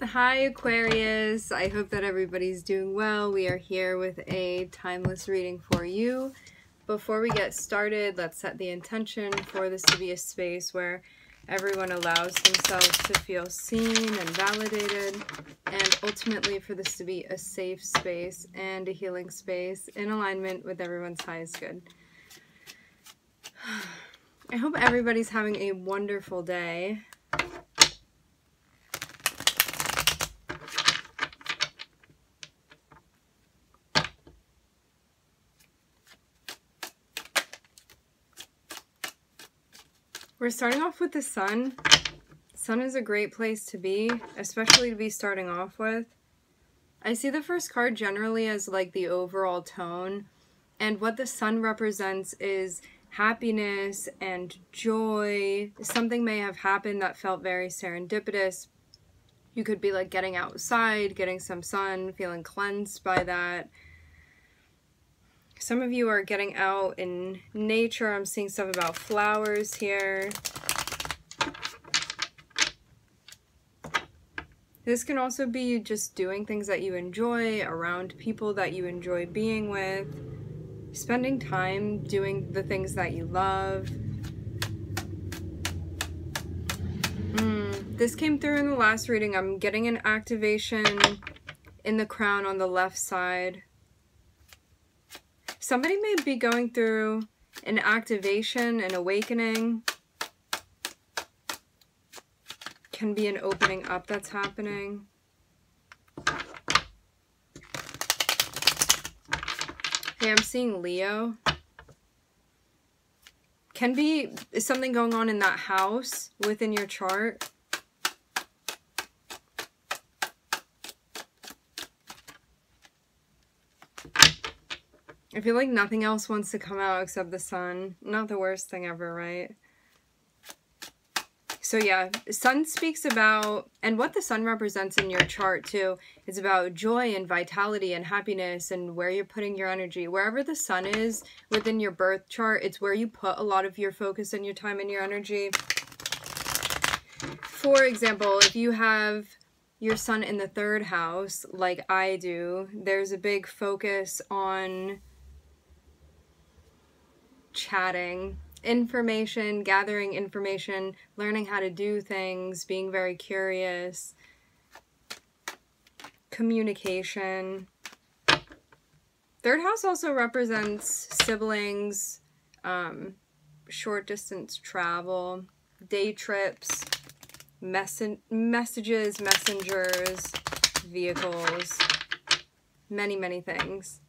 Hi Aquarius, I hope that everybody's doing well. We are here with a timeless reading for you. Before we get started, let's set the intention for this to be a space where everyone allows themselves to feel seen and validated, and ultimately for this to be a safe space and a healing space in alignment with everyone's highest good. I hope everybody's having a wonderful day. We're starting off with the sun. Sun is a great place to be, especially to be starting off with. I see the first card generally as like the overall tone, and what the sun represents is happiness and joy. Something may have happened that felt very serendipitous. You could be like getting outside, getting some sun, feeling cleansed by that. Some of you are getting out in nature. I'm seeing stuff about flowers here. This can also be you just doing things that you enjoy, around people that you enjoy being with, spending time doing the things that you love. This came through in the last reading. I'm getting an activation in the crown on the left side. Somebody may be going through an activation, an awakening. Can be an opening up that's happening. Okay, I'm seeing Leo. Can be something going on in that house within your chart. I feel like nothing else wants to come out except the sun. Not the worst thing ever, right? So yeah, sun speaks about, and what the sun represents in your chart too, is about joy and vitality and happiness and where you're putting your energy. Wherever the sun is within your birth chart, it's where you put a lot of your focus and your time and your energy. For example, if you have your sun in the 3rd house, like I do, there's a big focus on chatting, information, gathering information, learning how to do things, being very curious, communication. 3rd house also represents siblings, short distance travel, day trips, messages, messengers, vehicles, many things.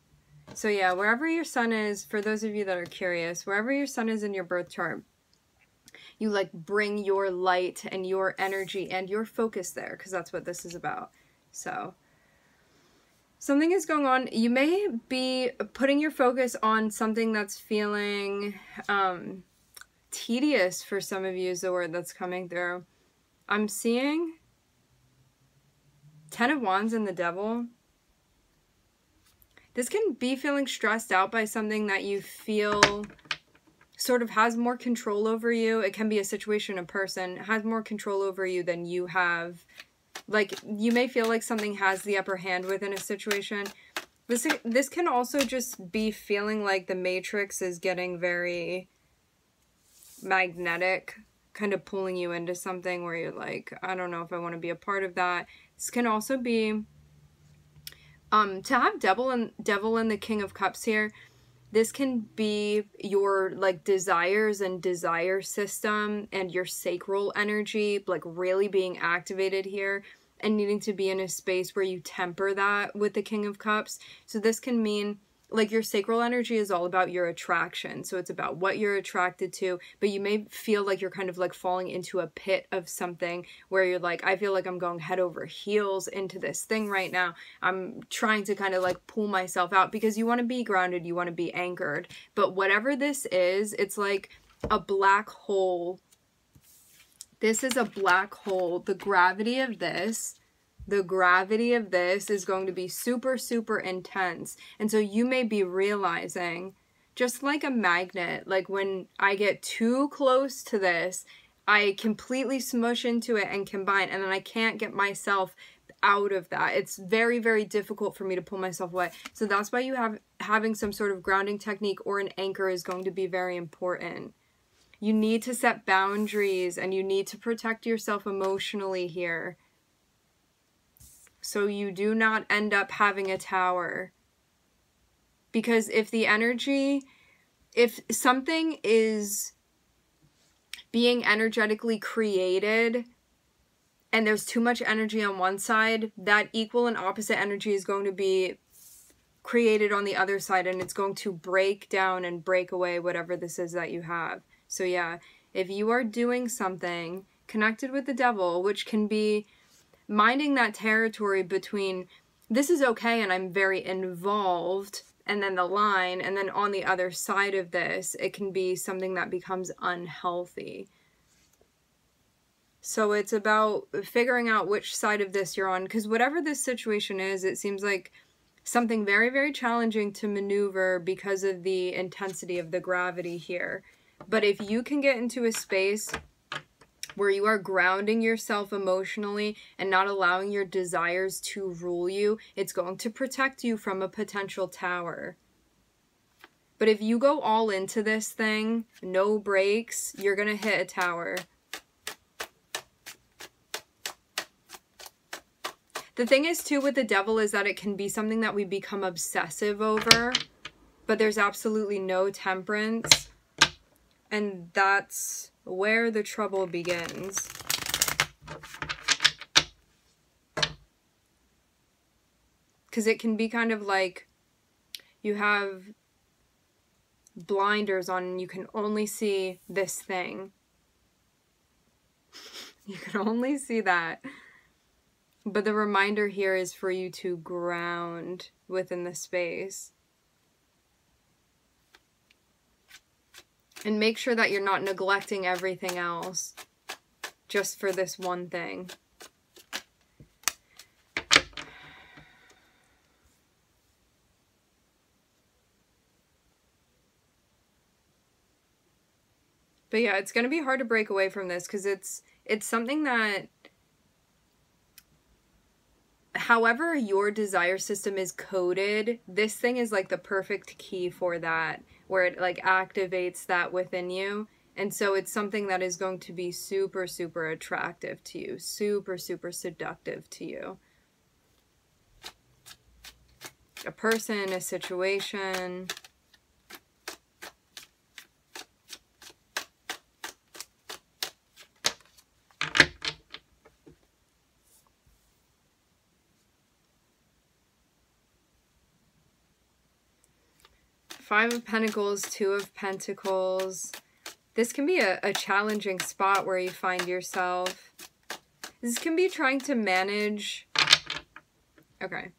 So yeah, wherever your sun is, for those of you that are curious, wherever your sun is in your birth chart, you like bring your light and your energy and your focus there, because that's what this is about. So something is going on. You may be putting your focus on something that's feeling tedious for some of you is the word that's coming through. I'm seeing 10 of Wands and the Devil. This can be feeling stressed out by something that you feel sort of has more control over you. It can be a situation, a person has more control over you than you have. Like, you may feel like something has the upper hand within a situation. This can also just be feeling like the matrix is getting very magnetic, kind of pulling you into something where you're like, I don't know if I want to be a part of that. This can also be to have Devil and the King of Cups here. This can be your like desires and desire system and your sacral energy like really being activated here, and needing to be in a space where you temper that with the King of Cups. So this can mean like your sacral energy is all about your attraction. So it's about what you're attracted to, but you may feel like you're kind of like falling into a pit of something where you're like, I feel like I'm going head over heels into this thing right now. I'm trying to kind of like pull myself out, because you want to be grounded, you want to be anchored. But whatever this is, it's like a black hole. This is a black hole. The gravity of this is going to be super, super intense. And so you may be realizing, just like a magnet, like when I get too close to this, I completely smush into it and combine, and then I can't get myself out of that. It's very, very difficult for me to pull myself away. So that's why having some sort of grounding technique or an anchor is going to be very important. You need to set boundaries and you need to protect yourself emotionally here, so you do not end up having a tower. Because if something is being energetically created and there's too much energy on one side, that equal and opposite energy is going to be created on the other side, and it's going to break down and break away whatever this is that you have. So yeah, if you are doing something connected with the devil, which can be minding that territory between this is okay and I'm very involved, and then the line, and then on the other side of this, it can be something that becomes unhealthy. So it's about figuring out which side of this you're on, because whatever this situation is, it seems like something very, very challenging to maneuver because of the intensity of the gravity here. But if you can get into a space where you are grounding yourself emotionally and not allowing your desires to rule you, it's going to protect you from a potential tower. But if you go all into this thing, no breaks, you're going to hit a tower. The thing is, too, with the devil is that it can be something that we become obsessive over, but there's absolutely no temperance. And that's where the trouble begins. Because it can be kind of like you have blinders on and you can only see this thing. You can only see that. But the reminder here is for you to ground within the space. And make sure that you're not neglecting everything else just for this one thing. But yeah, it's going to be hard to break away from this because it's something that, however your desire system is coded, this thing is like the perfect key for that, where it like activates that within you. And so it's something that is going to be super, super attractive to you, super, super seductive to you. A person, a situation. Five of Pentacles, Two of Pentacles. This can be a challenging spot where you find yourself. This can be trying to manage. Okay.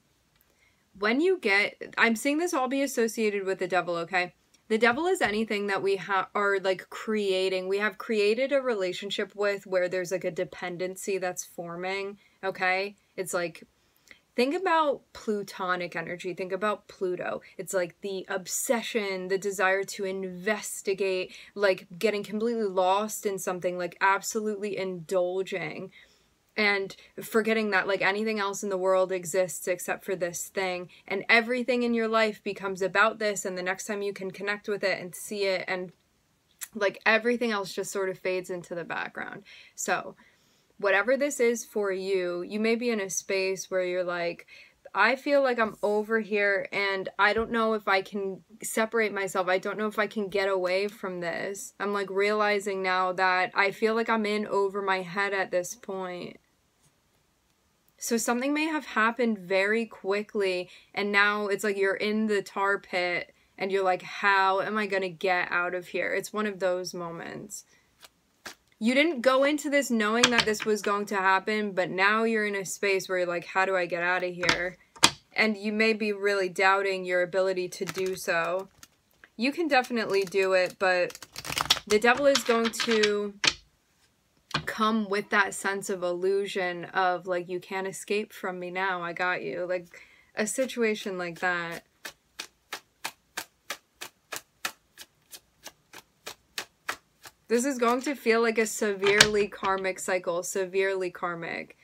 When you get, I'm seeing this all be associated with the devil, okay? The devil is anything that we are like creating. We have created a relationship with where there's like a dependency that's forming, okay? It's like, think about plutonic energy. Think about Pluto. It's like the obsession, the desire to investigate, like getting completely lost in something, like absolutely indulging and forgetting that like anything else in the world exists except for this thing. And everything in your life becomes about this. And the next time you can connect with it and see it, and like everything else just sort of fades into the background. So whatever this is for you, you may be in a space where you're like, I feel like I'm over here and I don't know if I can separate myself. I don't know if I can get away from this. I'm like realizing now that I feel like I'm in over my head at this point. So something may have happened very quickly and now it's like you're in the tar pit and you're like, how am I going to get out of here? It's one of those moments. You didn't go into this knowing that this was going to happen, but now you're in a space where you're like, how do I get out of here? And you may be really doubting your ability to do so. You can definitely do it, but the devil is going to come with that sense of illusion of like, you can't escape from me now, I got you. Like a situation like that. This is going to feel like a severely karmic cycle, severely karmic.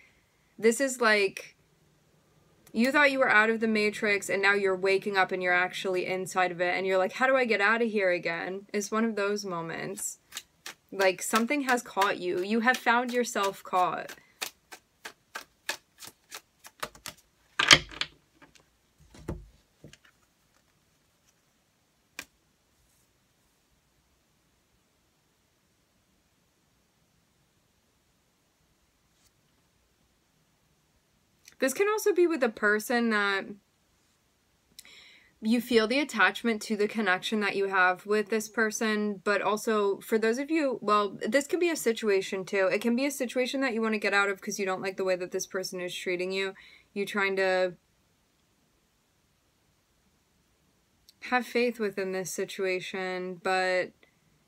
This is like You thought you were out of the matrix, and now you're waking up and you're actually inside of it, and you're like, how do I get out of here again? It's one of those moments. Like, something has caught you. You have found yourself caught. This can also be with a person that you feel the attachment to the connection that you have with this person, but also for those of you, well, this can be a situation too. It can be a situation that you want to get out of because you don't like the way that this person is treating you. You trying to have faith within this situation, but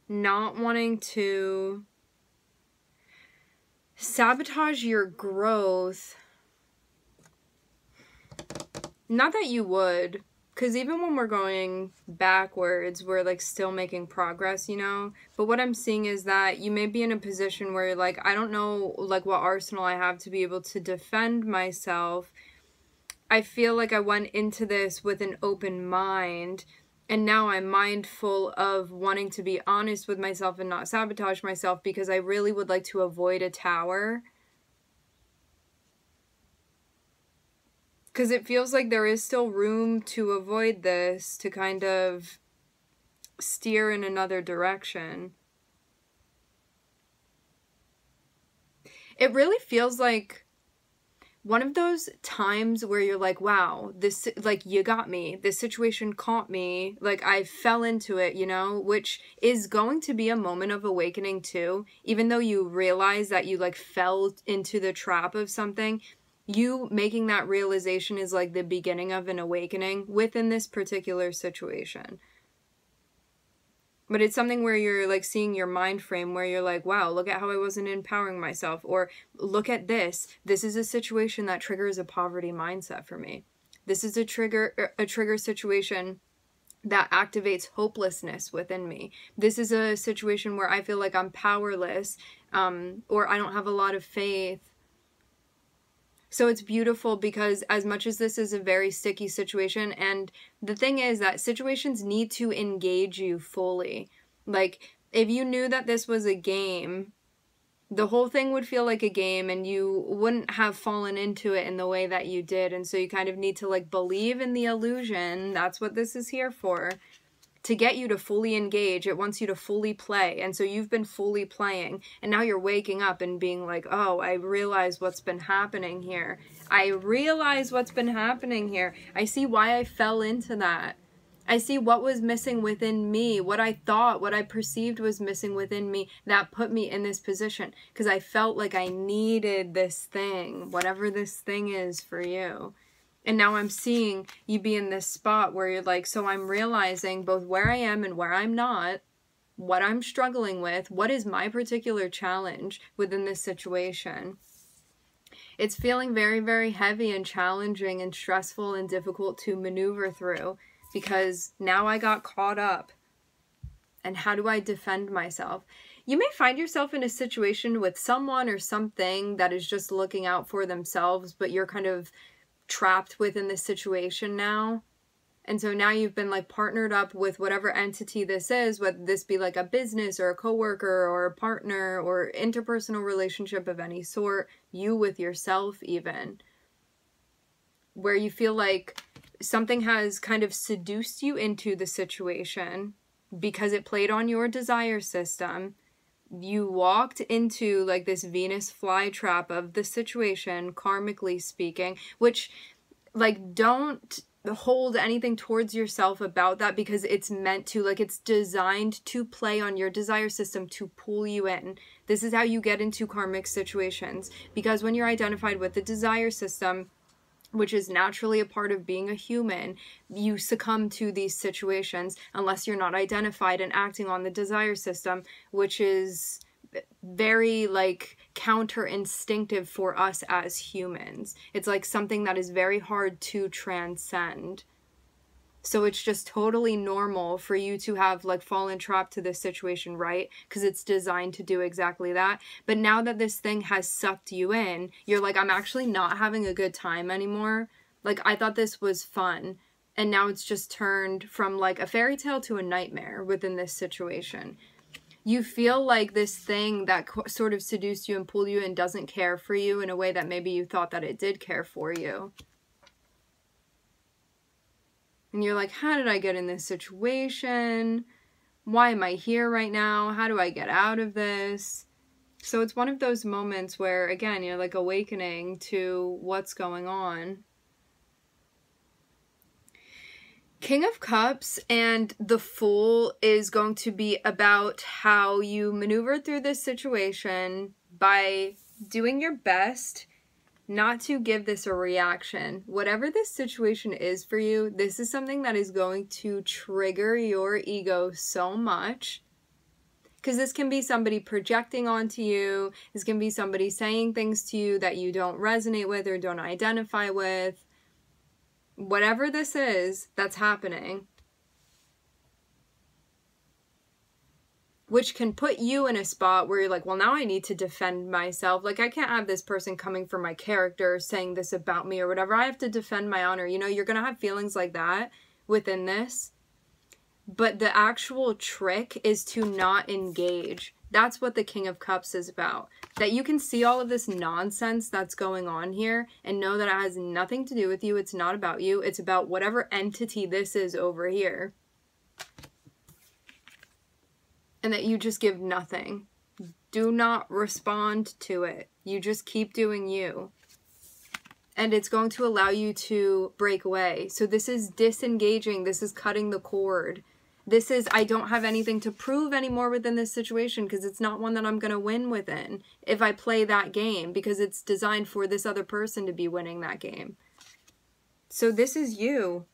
not wanting to sabotage your growth. Not that you would, because even when we're going backwards, we're like still making progress, you know? But what I'm seeing is that you may be in a position where you're like, I don't know like what arsenal I have to be able to defend myself. I feel like I went into this with an open mind, and now I'm mindful of wanting to be honest with myself and not sabotage myself, because I really would like to avoid a tower. Because it feels like there is still room to avoid this, to kind of steer in another direction. It really feels like one of those times where you're like, wow, this, like, you got me. This situation caught me. Like, I fell into it, you know, which is going to be a moment of awakening too. Even though you realize that you, like, fell into the trap of something, you making that realization is like the beginning of an awakening within this particular situation. But it's something where you're like seeing your mind frame where you're like, wow, look at how I wasn't empowering myself. Or look at this. This is a situation that triggers a poverty mindset for me. This is a trigger situation that activates hopelessness within me. This is a situation where I feel like I'm powerless, or I don't have a lot of faith. So it's beautiful because as much as this is a very sticky situation, and the thing is that situations need to engage you fully. Like, if you knew that this was a game, the whole thing would feel like a game and you wouldn't have fallen into it in the way that you did. And so you kind of need to like believe in the illusion. That's what this is here for. To get you to fully engage. It wants you to fully play. And so you've been fully playing. And now you're waking up and being like, oh, I realize what's been happening here. I realize what's been happening here. I see why I fell into that. I see what was missing within me. What I thought, what I perceived was missing within me that put me in this position. Because I felt like I needed this thing. Whatever this thing is for you. And now I'm seeing you be in this spot where you're like, so I'm realizing both where I am and where I'm not, what I'm struggling with, what is my particular challenge within this situation. It's feeling very, very heavy and challenging and stressful and difficult to maneuver through because now I got caught up. And how do I defend myself? You may find yourself in a situation with someone or something that is just looking out for themselves, but you're kind of trapped within this situation now. And so now you've been like partnered up with whatever entity this is, whether this be like a business or a coworker or a partner or interpersonal relationship of any sort, you with yourself even, where you feel like something has kind of seduced you into the situation because it played on your desire system. You walked into like this Venus flytrap of the situation, karmically speaking, which like don't hold anything towards yourself about that because it's meant to, like, it's designed to play on your desire system to pull you in. This is how you get into karmic situations, because when you're identified with the desire system, which is naturally a part of being a human, you succumb to these situations unless you're not identified and acting on the desire system, which is very like counter instinctive for us as humans. It's like something that is very hard to transcend. So it's just totally normal for you to have like fallen trapped to this situation, right? Because it's designed to do exactly that. But now that this thing has sucked you in, you're like, I'm actually not having a good time anymore. Like, I thought this was fun, and now it's just turned from like a fairy tale to a nightmare within this situation. You feel like this thing that sort of seduced you and pulled you in doesn't care for you in a way that maybe you thought that it did care for you. And you're like, how did I get in this situation? Why am I here right now? How do I get out of this? So it's one of those moments where, again, you're like awakening to what's going on. King of Cups and the Fool is going to be about how you maneuver through this situation by doing your best not to give this a reaction. Whatever this situation is for you, this is something that is going to trigger your ego so much. Because this can be somebody projecting onto you. This can be somebody saying things to you that you don't resonate with or don't identify with. Whatever this is that's happening, which can put you in a spot where you're like, well, now I need to defend myself. Like, I can't have this person coming for my character, saying this about me or whatever. I have to defend my honor. You know, you're going to have feelings like that within this. But the actual trick is to not engage. That's what the King of Cups is about. That you can see all of this nonsense that's going on here and know that it has nothing to do with you. It's not about you. It's about whatever entity this is over here. And that you just give nothing. Do not respond to it. You just keep doing you. And it's going to allow you to break away. So this is disengaging. This is cutting the cord. This is, I don't have anything to prove anymore within this situation because it's not one that I'm going to win within if I play that game, because it's designed for this other person to be winning that game. So this is you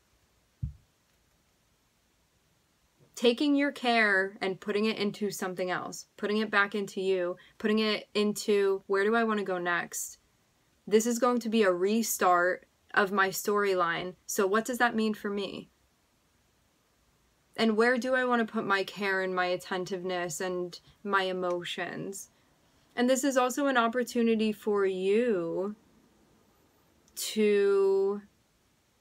taking your care and putting it into something else, putting it back into you, putting it into, where do I want to go next? This is going to be a restart of my storyline. So what does that mean for me? And where do I want to put my care and my attentiveness and my emotions? And this is also an opportunity for you to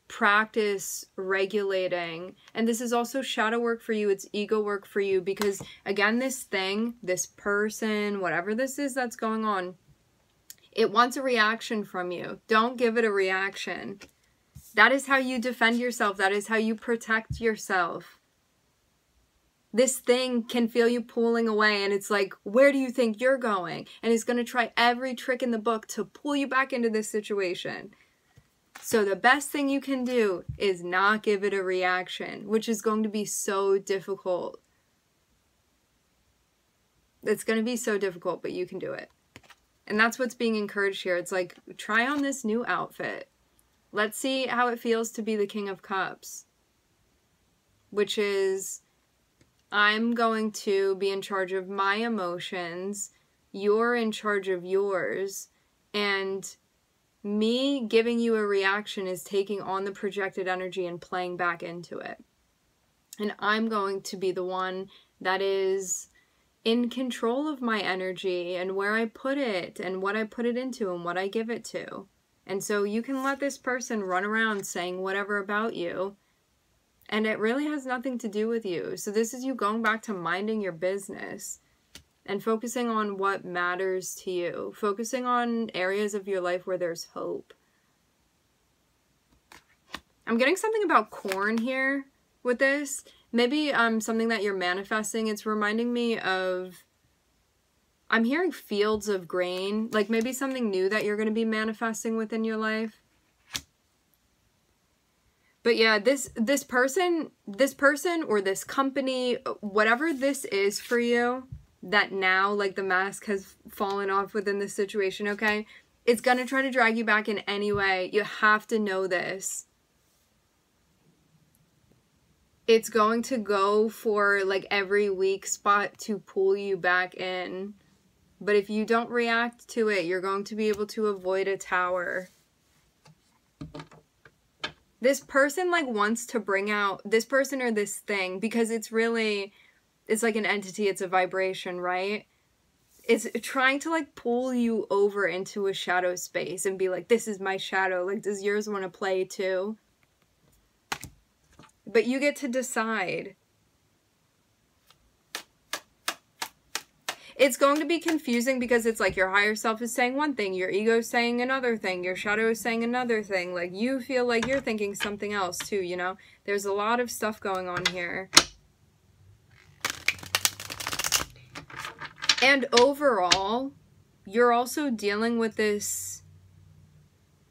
practice regulating. And this is also shadow work for you. It's ego work for you. Because again, this thing, this person, whatever this is that's going on, it wants a reaction from you. Don't give it a reaction. That is how you defend yourself. That is how you protect yourself. This thing can feel you pulling away, and it's like, where do you think you're going? And it's going to try every trick in the book to pull you back into this situation. So the best thing you can do is not give it a reaction, which is going to be so difficult. It's going to be so difficult, but you can do it. And that's what's being encouraged here. It's like, try on this new outfit. Let's see how it feels to be the King of Cups. Which is, I'm going to be in charge of my emotions. You're in charge of yours. And me giving you a reaction is taking on the projected energy and playing back into it. And I'm going to be the one that is in control of my energy and where I put it and what I put it into and what I give it to. And so you can let this person run around saying whatever about you, and it really has nothing to do with you. So this is you going back to minding your business and focusing on what matters to you. Focusing on areas of your life where there's hope. I'm getting something about corn here with this. Maybe something that you're manifesting. It's reminding me of, I'm hearing fields of grain. Like maybe something new that you're going to be manifesting within your life. But yeah, this person or this company, whatever this is for you, that now like the mask has fallen off within this situation, okay? It's going to try to drag you back in any way. You have to know this. It's going to go for like every weak spot to pull you back in. But if you don't react to it, you're going to be able to avoid a tower. This person like wants to bring out this person or this thing because it's really, it's like an entity, it's a vibration, right? It's trying to like pull you over into a shadow space and be like, this is my shadow. Like, does yours want to play too? But you get to decide. It's going to be confusing because it's like your higher self is saying one thing, your ego is saying another thing, your shadow is saying another thing. Like, you feel like you're thinking something else too, you know? There's a lot of stuff going on here. And overall, you're also dealing with this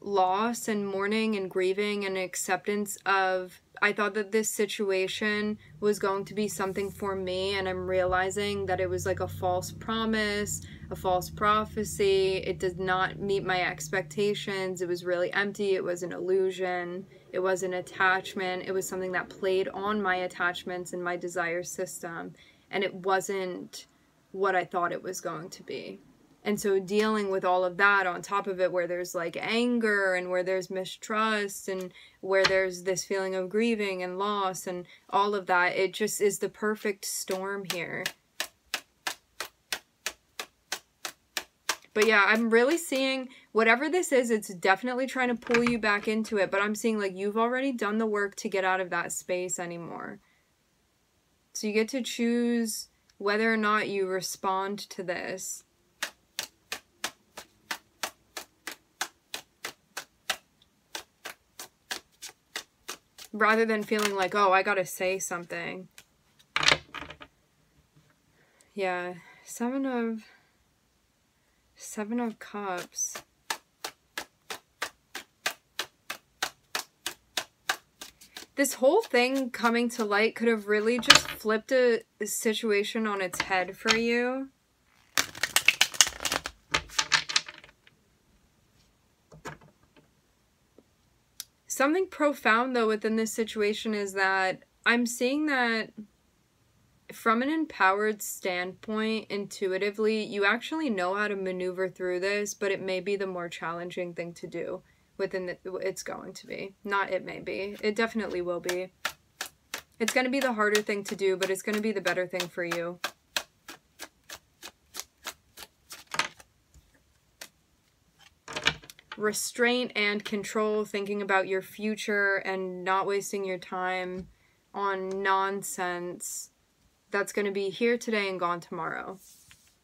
loss and mourning and grieving and acceptance of, I thought that this situation was going to be something for me, and I'm realizing that it was like a false promise, a false prophecy. It did not meet my expectations. It was really empty. It was an illusion. It was an attachment. It was something that played on my attachments and my desire system, and it wasn't what I thought it was going to be. And so dealing with all of that on top of it, where there's like anger and where there's mistrust and where there's this feeling of grieving and loss and all of that, it just is the perfect storm here. But yeah, I'm really seeing whatever this is, it's definitely trying to pull you back into it. But I'm seeing like you've already done the work to get out of that space anymore. So you get to choose whether or not you respond to this. Rather than feeling like, oh, I gotta say something. Yeah, Seven of Cups. This whole thing coming to light could have really just flipped a situation on its head for you. Something profound, though, within this situation is that I'm seeing that from an empowered standpoint, intuitively, you actually know how to maneuver through this, but it may be the more challenging thing to do within it's going to be. Not it may be. It definitely will be. It's going to be the harder thing to do, but it's going to be the better thing for you. Restraint and control, thinking about your future and not wasting your time on nonsense that's going to be here today and gone tomorrow.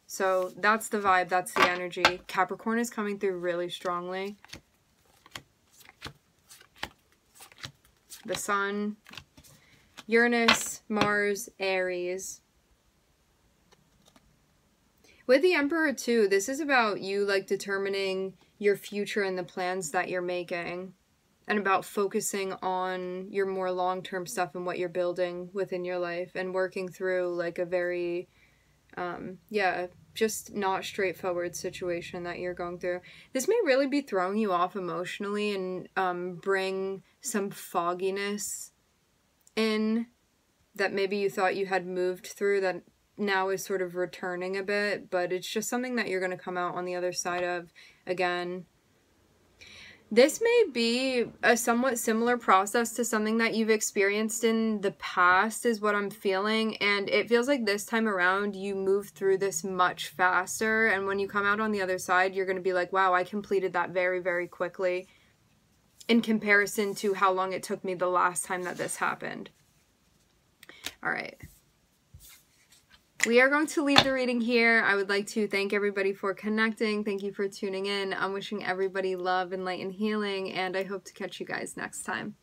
So that's the vibe, that's the energy. Capricorn is coming through really strongly. The Sun, Uranus, Mars, Aries. With the Emperor too, this is about you like determining your future and the plans that you're making, and about focusing on your more long-term stuff and what you're building within your life, and working through like a very yeah, just not straightforward situation that you're going through. This may really be throwing you off emotionally and bring some fogginess in that maybe you thought you had moved through, that now is sort of returning a bit, but it's just something that you're going to come out on the other side of again. This may be a somewhat similar process to something that you've experienced in the past, is what I'm feeling. And it feels like this time around you move through this much faster. And when you come out on the other side, you're going to be like, wow, I completed that very, very quickly in comparison to how long it took me the last time that this happened. All right. We are going to leave the reading here. I would like to thank everybody for connecting. Thank you for tuning in. I'm wishing everybody love and light and healing, and I hope to catch you guys next time.